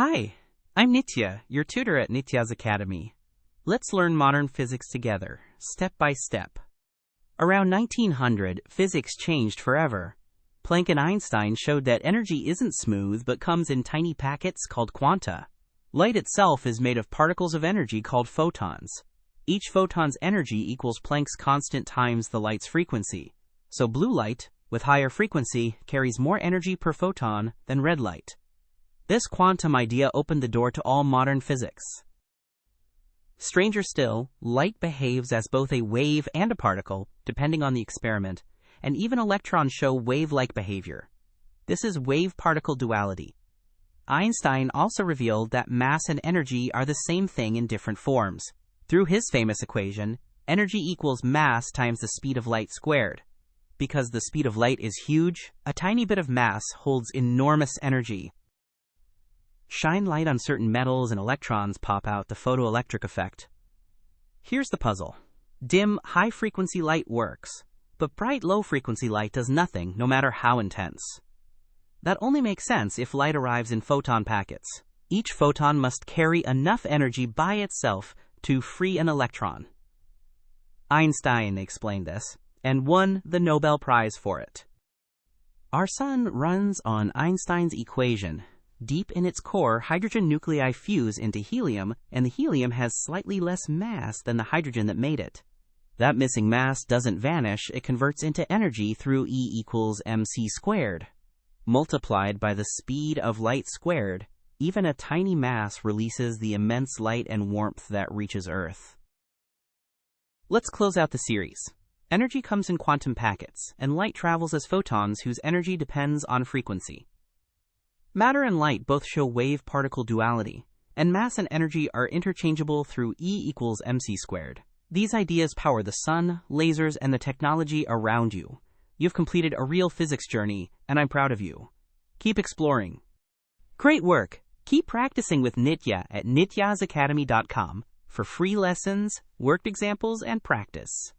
Hi, I'm Nitya, your tutor at Nityaz Academy. Let's learn modern physics together, step by step. Around 1900, physics changed forever. Planck and Einstein showed that energy isn't smooth but comes in tiny packets called quanta. Light itself is made of particles of energy called photons. Each photon's energy equals Planck's constant times the light's frequency. So blue light, with higher frequency, carries more energy per photon than red light. This quantum idea opened the door to all modern physics. Stranger still, light behaves as both a wave and a particle, depending on the experiment, and even electrons show wave-like behavior. This is wave-particle duality. Einstein also revealed that mass and energy are the same thing in different forms. Through his famous equation, energy equals mass times the speed of light squared. Because the speed of light is huge, a tiny bit of mass holds enormous energy. Shine light on certain metals and electrons pop out the photoelectric effect. Here's the puzzle. Dim, high-frequency light works, but bright, low-frequency light does nothing, no matter how intense. That only makes sense if light arrives in photon packets. Each photon must carry enough energy by itself to free an electron. Einstein explained this, and won the Nobel Prize for it. Our sun runs on Einstein's equation. Deep in its core, hydrogen nuclei fuse into helium, and the helium has slightly less mass than the hydrogen that made it. That missing mass doesn't vanish, it converts into energy through E equals mc squared. Multiplied by the speed of light squared, even a tiny mass releases the immense light and warmth that reaches Earth. Let's close out the series. Energy comes in quantum packets, and light travels as photons whose energy depends on frequency. Matter and light both show wave-particle duality, and mass and energy are interchangeable through E equals mc squared. These ideas power the sun, lasers, and the technology around you. You've completed a real physics journey, and I'm proud of you. Keep exploring. Great work! Keep practicing with Nitya at nityazacademy.com for free lessons, worked examples, and practice.